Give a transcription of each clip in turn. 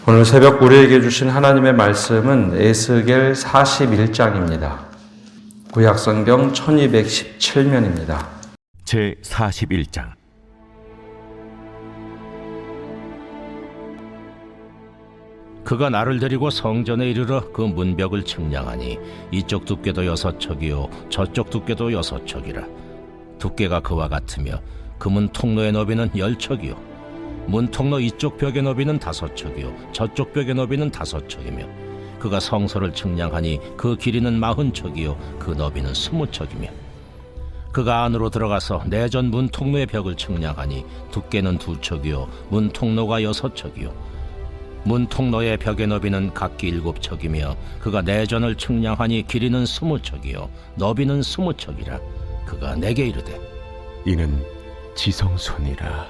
오늘 새벽 우리에게 주신 하나님의 말씀은 에스겔 41장입니다. 구약성경 1217면입니다. 제 41장. 그가 나를 데리고 성전에 이르러 그 문벽을 측량하니 이쪽 두께도 6척이요 저쪽 두께도 6척이라. 두께가 그와 같으며 그 문 통로의 너비는 10척이요 문 통로 이쪽 벽의 너비는 5척이요 저쪽 벽의 너비는 5척이며 그가 성소를 측량하니 그 길이는 40척이요 그 너비는 20척이며 그가 안으로 들어가서 내전 문 통로의 벽을 측량하니 두께는 2척이요 문 통로가 6척이요 문 통로의 벽의 너비는 각기 7척이며 그가 내전을 측량하니 길이는 20척이요 너비는 20척이라. 그가 내게 이르되 이는 지성소니라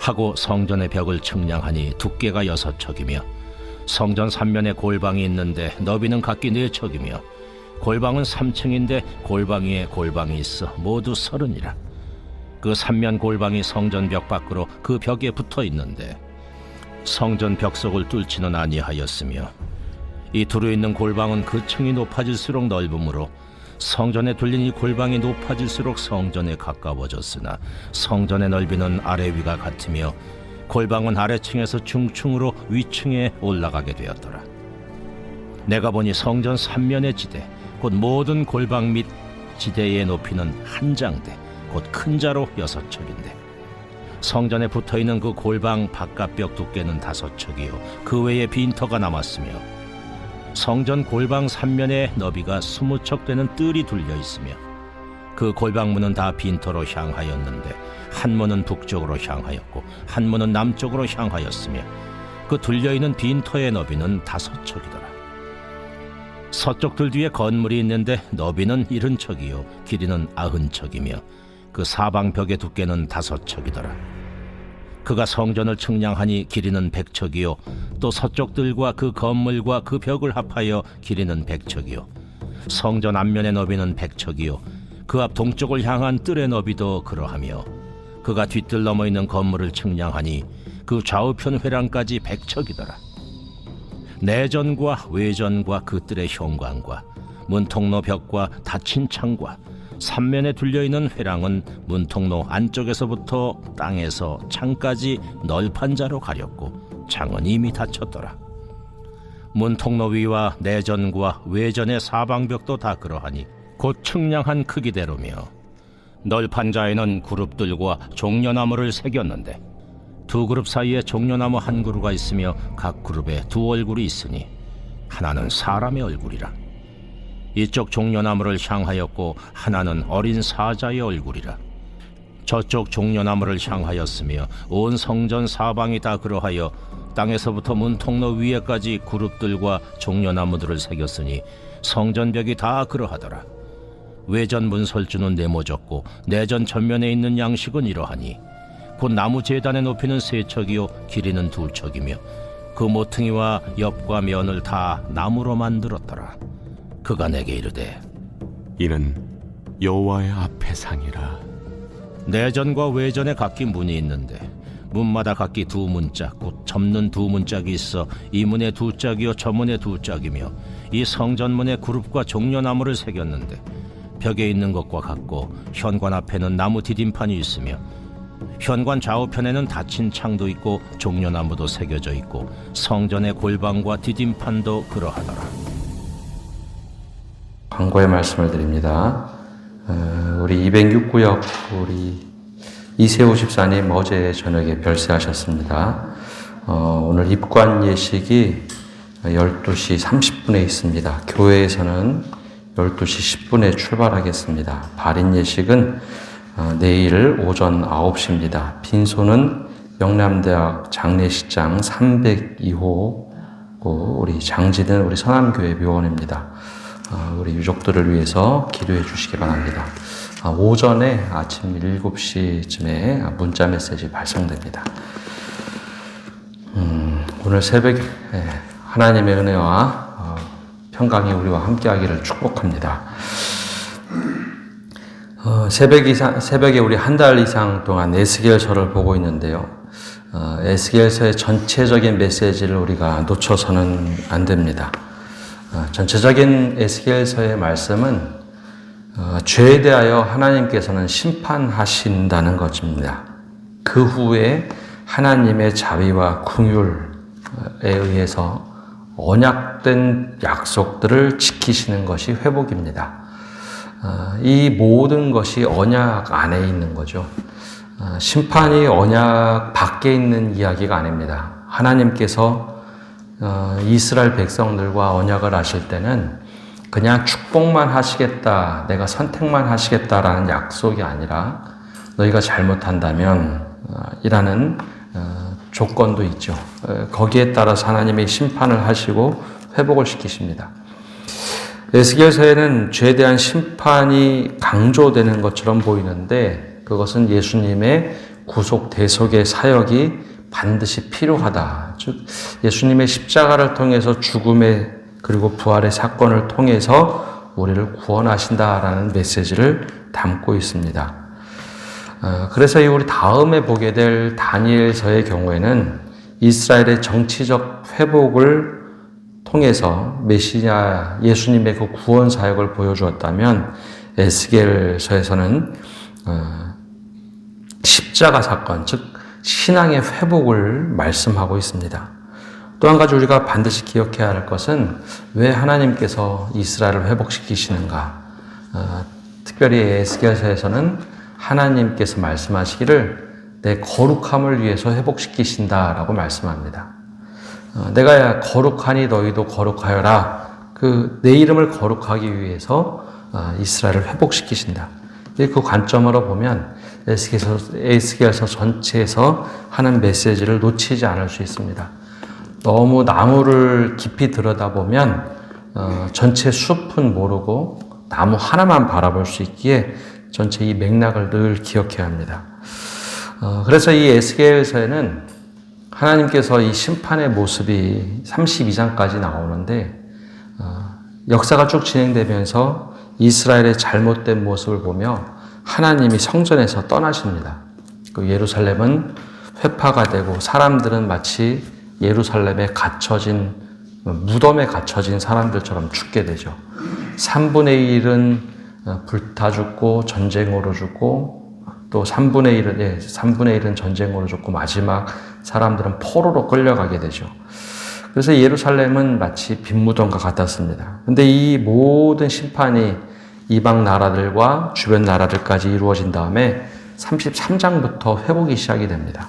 하고 성전의 벽을 측량하니 두께가 6척이며 성전 3면에 골방이 있는데 너비는 각기 4척이며 골방은 3층인데 골방 위에 골방이 있어 모두 30이라. 그 3면 골방이 성전 벽 밖으로 그 벽에 붙어 있는데 성전 벽속을 뚫지는 아니하였으며 이 두루 있는 골방은 그 층이 높아질수록 넓으므로 성전에 둘린 이 골방이 높아질수록 성전에 가까워졌으나 성전의 넓이는 아래 위가 같으며 골방은 아래층에서 중층으로 위층에 올라가게 되었더라. 내가 보니 성전 3면의 지대 곧 모든 골방 및 지대의 높이는 한 장대 곧 큰 자로 6척인데 성전에 붙어있는 그 골방 바깥벽 두께는 5척이요 그 외에 빈터가 남았으며 성전 골방 3면에 너비가 20척 되는 뜰이 둘려 있으며 그 골방문은 다 빈터로 향하였는데 한 문은 북쪽으로 향하였고 한 문은 남쪽으로 향하였으며 그 둘려있는 빈터의 너비는 5척이더라. 서쪽 들 뒤에 건물이 있는데 너비는 70척이요 길이는 90척이며 그 사방 벽의 두께는 5척이더라. 그가 성전을 측량하니 길이는 100척이요 또 서쪽 들과 그 건물과 그 벽을 합하여 길이는 100척이요 성전 앞면의 너비는 100척이요 그 앞 동쪽을 향한 뜰의 너비도 그러하며 그가 뒷뜰 넘어 있는 건물을 측량하니 그 좌우편 회랑까지 100척이더라. 내전과 외전과 그 뜰의 현관과 문통로 벽과 닫힌 창과 3면에 둘려있는 회랑은 문통로 안쪽에서부터 땅에서 창까지 널판 자로 가렸고 창은 이미 닫혔더라. 문통로 위와 내전과 외전의 사방벽도 다 그러하니 곧 측량한 크기대로며 널판 자에는 그룹들과 종려나무를 새겼는데 두 그룹 사이에 종려나무 한 그루가 있으며 각 그룹에 두 얼굴이 있으니 하나는 사람의 얼굴이라. 이쪽 종려나무를 향하였고 하나는 어린 사자의 얼굴이라. 저쪽 종려나무를 향하였으며 온 성전 사방이 다 그러하여 땅에서부터 문통로 위에까지 그룹들과 종려나무들을 새겼으니 성전벽이 다 그러하더라. 외전 문설주는 네모졌고 내전 전면에 있는 양식은 이러하니 곧 나무 제단의 높이는 3척이요 길이는 2척이며 그 모퉁이와 옆과 면을 다 나무로 만들었더라. 그가 내게 이르되 이는 여호와의 앞의 상이라. 내전과 외전에 각기 문이 있는데 문마다 각기 2문짝 곧 접는 2문짝이 있어 이 문에 2짝이요 저 문에 2짝이며 이 성전문에 그룹과 종려나무를 새겼는데 벽에 있는 것과 같고 현관 앞에는 나무 디딤판이 있으며 현관 좌우편에는 닫힌 창도 있고 종려나무도 새겨져 있고 성전의 골방과 디딤판도 그러하더라. 광고의 말씀을 드립니다. 우리 206구역 우리 이세호 집사님 어제 저녁에 별세하셨습니다. 오늘 입관 예식이 12시 30분에 있습니다. 교회에서는 12시 10분에 출발하겠습니다. 발인 예식은 내일 오전 9시입니다. 빈소는 영남대학 장례식장 302호 우리 장지는 우리 선암교회 묘원입니다. 우리 유족들을 위해서 기도해 주시기 바랍니다. 오전에 아침 7시쯤에 문자 메시지 발송됩니다. 오늘 새벽에 하나님의 은혜와 평강이 우리와 함께하기를 축복합니다. 새벽에 우리 한 달 이상 동안 에스겔서를 보고 있는데요. 에스겔서의 전체적인 메시지를 우리가 놓쳐서는 안 됩니다. 전체적인 에스겔서의 말씀은 죄에 대하여 하나님께서는 심판하신다는 것입니다. 그 후에 하나님의 자비와 긍휼에 의해서 언약된 약속들을 지키시는 것이 회복입니다. 이 모든 것이 언약 안에 있는 거죠. 심판이 언약 밖에 있는 이야기가 아닙니다. 하나님께서 이스라엘 백성들과 언약을 하실 때는 그냥 축복만 하시겠다, 내가 선택만 하시겠다라는 약속이 아니라 너희가 잘못한다면 이라는 조건도 있죠. 거기에 따라서 하나님이 심판을 하시고 회복을 시키십니다. 에스겔서에는 죄에 대한 심판이 강조되는 것처럼 보이는데 그것은 예수님의 구속 대속의 사역이 반드시 필요하다. 즉 예수님의 십자가를 통해서 죽음의 그리고 부활의 사건을 통해서 우리를 구원하신다라는 메시지를 담고 있습니다. 그래서 우리 다음에 보게 될 다니엘서의 경우에는 이스라엘의 정치적 회복을 통해서 메시아 예수님의 그 구원 사역을 보여주었다면 에스겔서에서는 십자가 사건, 즉 신앙의 회복을 말씀하고 있습니다. 또 한 가지 우리가 반드시 기억해야 할 것은 왜 하나님께서 이스라엘을 회복시키시는가? 특별히 에스겔서에서는 하나님께서 말씀하시기를 내 거룩함을 위해서 회복시키신다라고 말씀합니다. 내가 거룩하니 너희도 거룩하여라. 내 이름을 거룩하기 위해서 이스라엘을 회복시키신다. 그 관점으로 보면 에스겔서 전체에서 하는 메시지를 놓치지 않을 수 있습니다. 너무 나무를 깊이 들여다보면 전체 숲은 모르고 나무 하나만 바라볼 수 있기에 전체 이 맥락을 늘 기억해야 합니다. 그래서 이 에스겔서에는 하나님께서 이 심판의 모습이 32장까지 나오는데 역사가 쭉 진행되면서 이스라엘의 잘못된 모습을 보며 하나님이 성전에서 떠나십니다. 그 예루살렘은 회파가 되고 사람들은 마치 예루살렘에 갇혀진 무덤에 갇혀진 사람들처럼 죽게 되죠. 3분의 1은 불타 죽고 전쟁으로 죽고 또 3분의 1은 전쟁으로 죽고 마지막 사람들은 포로로 끌려가게 되죠. 그래서 예루살렘은 마치 빈무덤과 같았습니다. 근데 이 모든 심판이 이방 나라들과 주변 나라들까지 이루어진 다음에 33장부터 회복이 시작이 됩니다.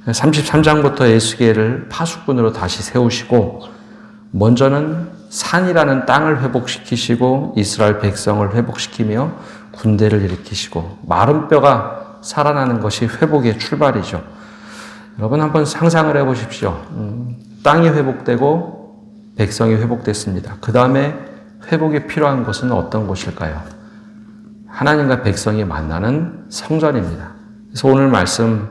33장부터 에스겔을 파수꾼으로 다시 세우시고 먼저는 산이라는 땅을 회복시키시고 이스라엘 백성을 회복시키며 군대를 일으키시고 마른 뼈가 살아나는 것이 회복의 출발이죠. 여러분 한번 상상을 해보십시오. 땅이 회복되고 백성이 회복됐습니다. 그 다음에 회복이 필요한 것은 어떤 곳일까요? 하나님과 백성이 만나는 성전입니다. 그래서 오늘 말씀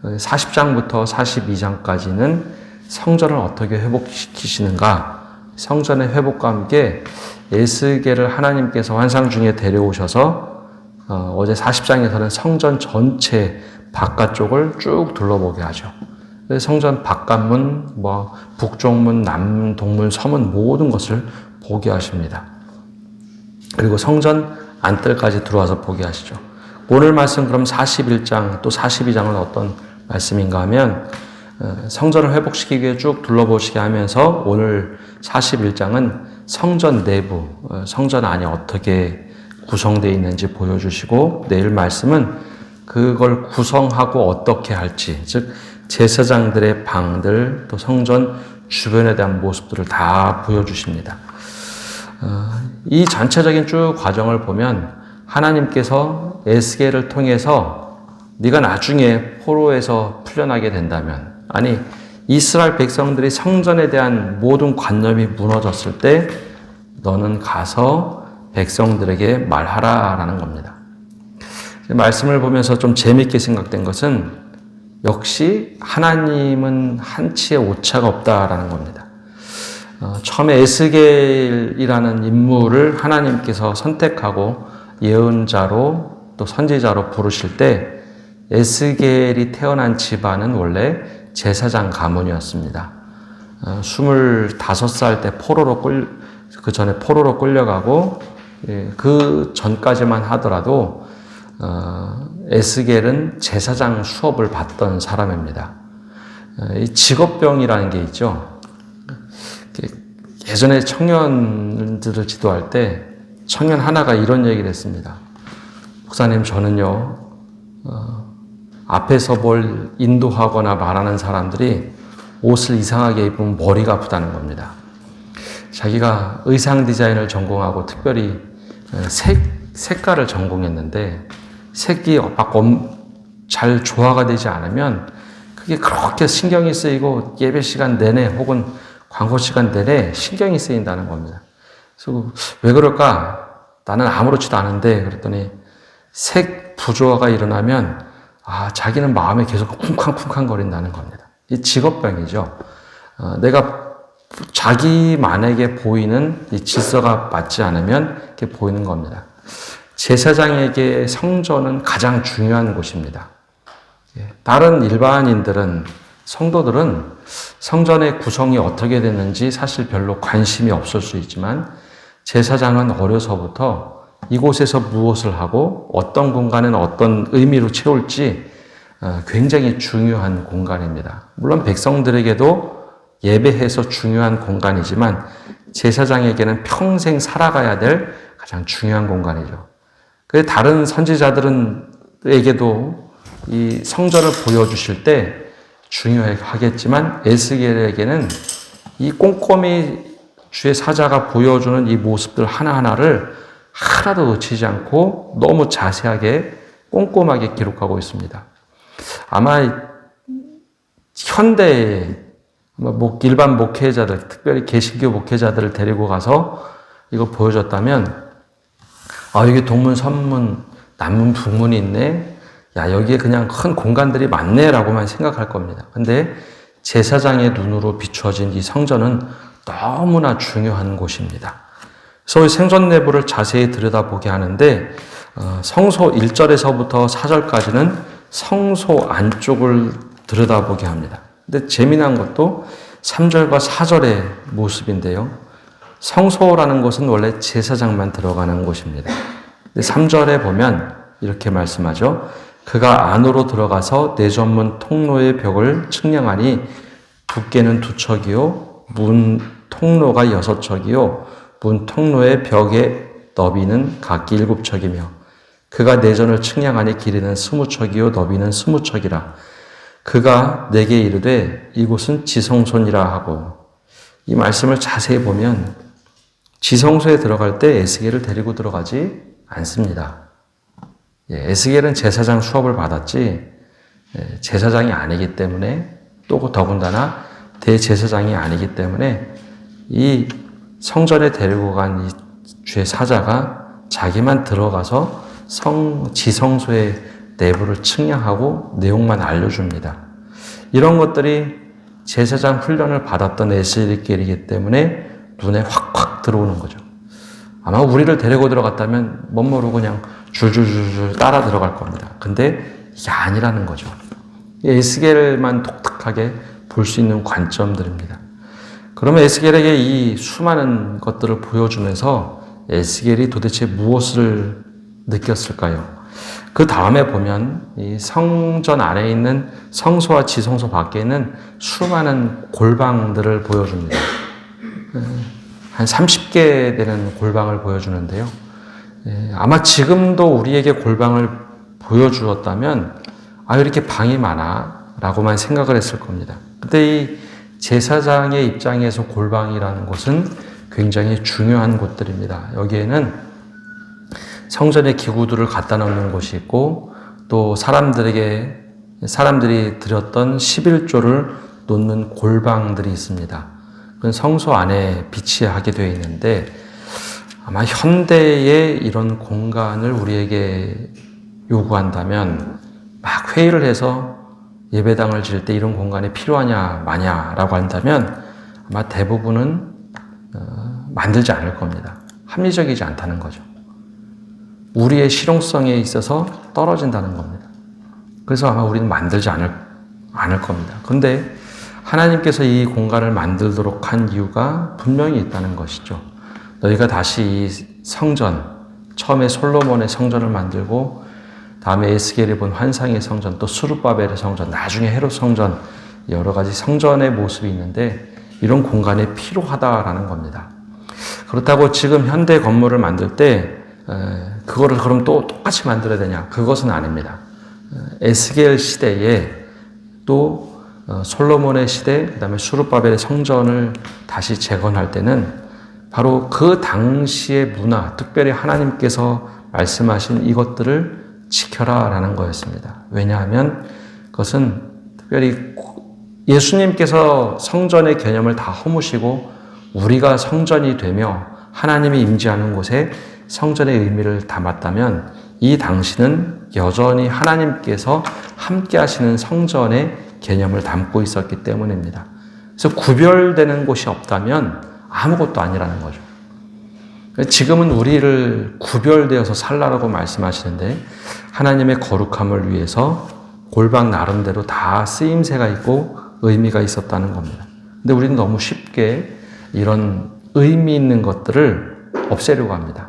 40장부터 42장까지는 성전을 어떻게 회복시키시는가? 성전의 회복과 함께 에스겔을 하나님께서 환상 중에 데려오셔서 어제 40장에서는 성전 전체 바깥쪽을 쭉 둘러보게 하죠. 성전 바깥문, 북쪽문, 남문, 동문, 서문 모든 것을 보게 하십니다. 그리고 성전 안뜰까지 들어와서 보게 하시죠. 오늘 말씀 그럼 41장 또 42장은 어떤 말씀인가 하면 성전을 회복시키기 위해 쭉 둘러보시게 하면서 오늘 41장은 성전 내부, 성전 안이 어떻게 구성되어 있는지 보여주시고 내일 말씀은 그걸 구성하고 어떻게 할지, 즉 제사장들의 방들 또 성전 주변에 대한 모습들을 다 보여주십니다. 이 전체적인 쭉 과정을 보면 하나님께서 에스겔을 통해서 네가 나중에 포로에서 풀려나게 된다면, 아니 이스라엘 백성들이 성전에 대한 모든 관념이 무너졌을 때 너는 가서 백성들에게 말하라라는 겁니다. 말씀을 보면서 좀 재밌게 생각된 것은 역시 하나님은 한치의 오차가 없다라는 겁니다. 처음에 에스겔이라는 인물을 하나님께서 선택하고 예언자로 또 선지자로 부르실 때 에스겔이 태어난 집안은 원래 제사장 가문이었습니다. 25살 때 그 전에 포로로 끌려가고, 그 전까지만 하더라도, 에스겔은 제사장 수업을 받던 사람입니다. 이 직업병이라는 게 있죠. 예전에 청년들을 지도할 때 청년 하나가 이런 얘기를 했습니다. 목사님, 저는요, 앞에서 뭘 인도하거나 말하는 사람들이 옷을 이상하게 입으면 머리가 아프다는 겁니다. 자기가 의상 디자인을 전공하고 특별히 색깔을 전공했는데 색이 막 잘 조화가 되지 않으면 그게 그렇게 신경이 쓰이고 예배 시간 내내 혹은 광고 시간 내내 신경이 쓰인다는 겁니다. 그래서 왜 그럴까? 나는 아무렇지도 않은데 그랬더니 색 부조화가 일어나면 자기는 마음에 계속 쿵쾅쿵쾅 거린다는 겁니다. 이 직업병이죠. 내가 자기만에게 보이는 이 질서가 맞지 않으면 이렇게 보이는 겁니다. 제사장에게 성전은 가장 중요한 곳입니다. 다른 일반인들은, 성도들은 성전의 구성이 어떻게 됐는지 사실 별로 관심이 없을 수 있지만 제사장은 어려서부터 이곳에서 무엇을 하고 어떤 공간은 어떤 의미로 채울지 굉장히 중요한 공간입니다. 물론 백성들에게도 예배해서 중요한 공간이지만 제사장에게는 평생 살아가야 될 가장 중요한 공간이죠. 그래서 다른 선지자들에게도 이 성전을 보여주실 때 중요하겠지만 에스겔에게는 이 꼼꼼히 주의 사자가 보여주는 이 모습들 하나하나를 하나도 놓치지 않고 너무 자세하게 꼼꼼하게 기록하고 있습니다. 아마 현대에 일반 목회자들, 특별히 개신교 목회자들을 데리고 가서 이거 보여줬다면 여기 동문, 서문, 남문, 북문이 있네. 야, 여기에 그냥 큰 공간들이 많네 라고만 생각할 겁니다. 근데 제사장의 눈으로 비추어진 이 성전은 너무나 중요한 곳입니다. 그래서 생전 내부를 자세히 들여다보게 하는데 성소 1절에서부터 4절까지는 성소 안쪽을 들여다보게 합니다. 근데 재미난 것도 3절과 4절의 모습인데요. 성소라는 곳은 원래 제사장만 들어가는 곳입니다. 근데 3절에 보면 이렇게 말씀하죠. 그가 안으로 들어가서 내전문 통로의 벽을 측량하니 두께는 2척이요 문 통로가 6척이요 문 통로의 벽의 너비는 각기 7척이며 그가 내전을 측량하니 길이는 20척이요 너비는 20척이라 그가 내게 이르되 이곳은 지성소니라 하고 이 말씀을 자세히 보면 지성소에 들어갈 때 에스겔을 데리고 들어가지 않습니다. 에스겔은 제사장 수업을 받았지 제사장이 아니기 때문에 또 더군다나 대제사장이 아니기 때문에 이 성전에 데리고 간 이 주의 사자가 자기만 들어가서 지성소의 내부를 측량하고 내용만 알려줍니다. 이런 것들이 제사장 훈련을 받았던 에스겔이기 때문에 눈에 확확 들어오는 거죠. 아마 우리를 데리고 들어갔다면 멋모르고 그냥 줄줄줄줄 따라 들어갈 겁니다. 근데 이게 아니라는 거죠. 에스겔만 독특하게 볼 수 있는 관점들입니다. 그러면 에스겔에게 이 수많은 것들을 보여주면서 에스겔이 도대체 무엇을 느꼈을까요? 그 다음에 보면 이 성전 안에 있는 성소와 지성소 밖에 있는 수많은 골방들을 보여줍니다. 한 30개 되는 골방을 보여주는데요. 아마 지금도 우리에게 골방을 보여주었다면 이렇게 방이 많아 라고만 생각을 했을 겁니다. 근데 이 제사장의 입장에서 골방이라는 곳은 굉장히 중요한 곳들입니다. 여기에는 성전의 기구들을 갖다 놓는 곳이 있고 또 사람들이 드렸던 11조를 놓는 골방들이 있습니다. 그건 성소 안에 비치하게 되어 있는데 아마 현대의 이런 공간을 우리에게 요구한다면 막 회의를 해서 예배당을 지을 때 이런 공간이 필요하냐 마냐라고 한다면 아마 대부분은 만들지 않을 겁니다. 합리적이지 않다는 거죠. 우리의 실용성에 있어서 떨어진다는 겁니다. 그래서 아마 우리는 만들지 않을 겁니다. 그런데 하나님께서 이 공간을 만들도록 한 이유가 분명히 있다는 것이죠. 너희가 다시 이 성전, 처음에 솔로몬의 성전을 만들고 다음에 에스겔이 본 환상의 성전, 또 수르바벨의 성전, 나중에 헤롯 성전, 여러 가지 성전의 모습이 있는데 이런 공간이 필요하다라는 겁니다. 그렇다고 지금 현대 건물을 만들 때 그거를 그럼 또 똑같이 만들어야 되냐? 그것은 아닙니다. 에스겔 시대에 또 솔로몬의 시대, 그 다음에 수르바벨의 성전을 다시 재건할 때는 바로 그 당시의 문화, 특별히 하나님께서 말씀하신 이것들을 지켜라라는 거였습니다. 왜냐하면 그것은 특별히 예수님께서 성전의 개념을 다 허무시고 우리가 성전이 되며 하나님이 임재하는 곳에 성전의 의미를 담았다면 이 당시는 여전히 하나님께서 함께 하시는 성전의 개념을 담고 있었기 때문입니다. 그래서 구별되는 곳이 없다면 아무것도 아니라는 거죠. 지금은 우리를 구별되어서 살라라고 말씀하시는데 하나님의 거룩함을 위해서 골방 나름대로 다 쓰임새가 있고 의미가 있었다는 겁니다. 근데 우리는 너무 쉽게 이런 의미 있는 것들을 없애려고 합니다.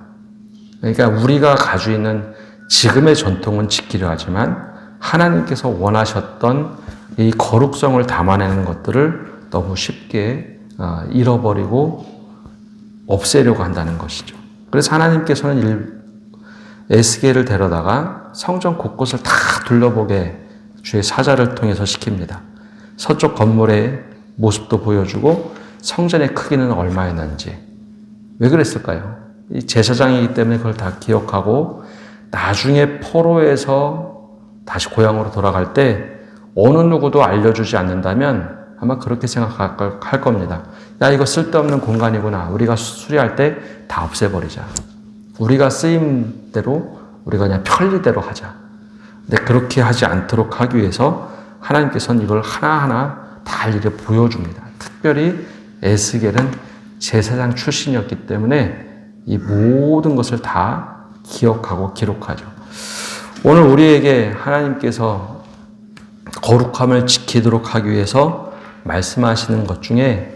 그러니까 우리가 가지고 있는 지금의 전통은 지키려 하지만 하나님께서 원하셨던 이 거룩성을 담아내는 것들을 너무 쉽게 잃어버리고 없애려고 한다는 것이죠. 그래서 하나님께서는 에스겔을 데려다가 성전 곳곳을 다 둘러보게 주의 사자를 통해서 시킵니다. 서쪽 건물의 모습도 보여주고 성전의 크기는 얼마였는지. 왜 그랬을까요? 이 제사장이기 때문에 그걸 다 기억하고 나중에 포로에서 다시 고향으로 돌아갈 때 어느 누구도 알려주지 않는다면 아마 그렇게 생각할 겁니다. 야, 이거 쓸데없는 공간이구나. 우리가 수리할 때 다 없애버리자. 우리가 쓰임대로 우리가 그냥 편리대로 하자. 근데 그렇게 하지 않도록 하기 위해서 하나님께서는 이걸 하나하나 다 일일이 보여줍니다. 특별히 에스겔은 제사장 출신이었기 때문에 이 모든 것을 다 기억하고 기록하죠. 오늘 우리에게 하나님께서 거룩함을 지키도록 하기 위해서 말씀하시는 것 중에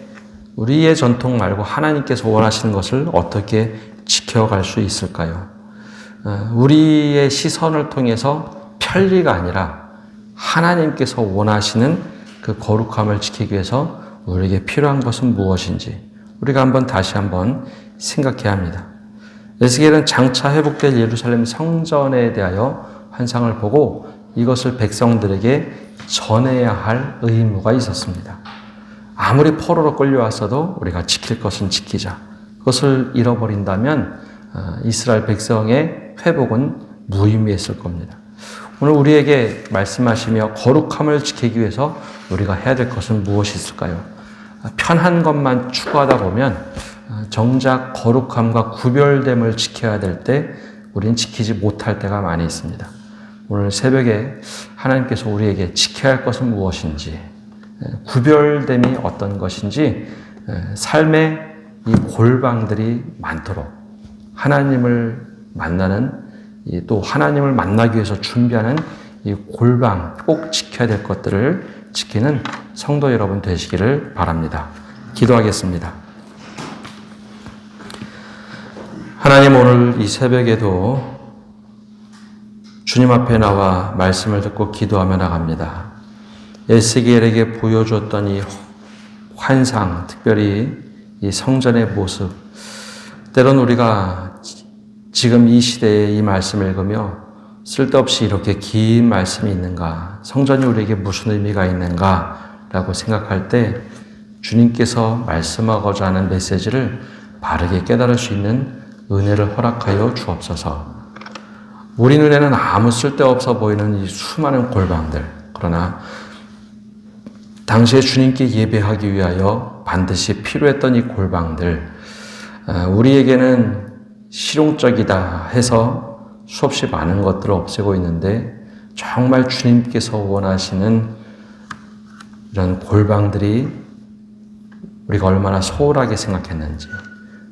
우리의 전통 말고 하나님께서 원하시는 것을 어떻게 지켜갈 수 있을까요? 우리의 시선을 통해서 편리가 아니라 하나님께서 원하시는 그 거룩함을 지키기 위해서 우리에게 필요한 것은 무엇인지 우리가 다시 한번 생각해야 합니다. 에스겔은 장차 회복될 예루살렘 성전에 대하여 환상을 보고 이것을 백성들에게 전해야 할 의무가 있었습니다. 아무리 포로로 끌려왔어도 우리가 지킬 것은 지키자. 그것을 잃어버린다면 이스라엘 백성의 회복은 무의미했을 겁니다. 오늘 우리에게 말씀하시며 거룩함을 지키기 위해서 우리가 해야 될 것은 무엇이 있을까요? 편한 것만 추구하다 보면 정작 거룩함과 구별됨을 지켜야 될 때 우리는 지키지 못할 때가 많이 있습니다. 오늘 새벽에 하나님께서 우리에게 지켜야 할 것은 무엇인지, 구별됨이 어떤 것인지, 삶의 이 골방들이 많도록 하나님을 만나는, 또 하나님을 만나기 위해서 준비하는 이 골방, 꼭 지켜야 될 것들을 지키는 성도 여러분 되시기를 바랍니다. 기도하겠습니다. 하나님, 오늘 이 새벽에도 주님 앞에 나와 말씀을 듣고 기도하며 나갑니다. 에스겔에게 보여주었던 이 환상, 특별히 이 성전의 모습, 때론 우리가 지금 이 시대에 이 말씀을 읽으며 쓸데없이 이렇게 긴 말씀이 있는가, 성전이 우리에게 무슨 의미가 있는가 라고 생각할 때 주님께서 말씀하고자 하는 메시지를 바르게 깨달을 수 있는 은혜를 허락하여 주옵소서. 우리 눈에는 아무 쓸데없어 보이는 이 수많은 골방들, 그러나 당시에 주님께 예배하기 위하여 반드시 필요했던 이 골방들, 우리에게는 실용적이다 해서 수없이 많은 것들을 없애고 있는데 정말 주님께서 원하시는 이런 골방들이 우리가 얼마나 소홀하게 생각했는지,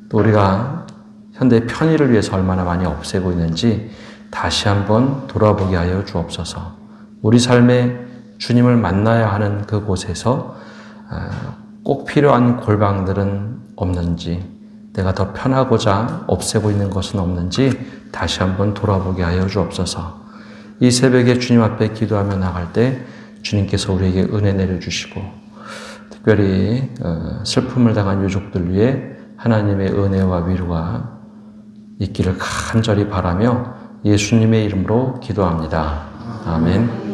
또 우리가 현대의 편의를 위해서 얼마나 많이 없애고 있는지 다시 한번 돌아보게 하여 주옵소서. 우리 삶에 주님을 만나야 하는 그곳에서 꼭 필요한 골방들은 없는지, 내가 더 편하고자 없애고 있는 것은 없는지 다시 한번 돌아보게 하여 주옵소서. 이 새벽에 주님 앞에 기도하며 나갈 때 주님께서 우리에게 은혜 내려주시고, 특별히 슬픔을 당한 유족들 위해 하나님의 은혜와 위로가 있기를 간절히 바라며 예수님의 이름으로 기도합니다. 아멘.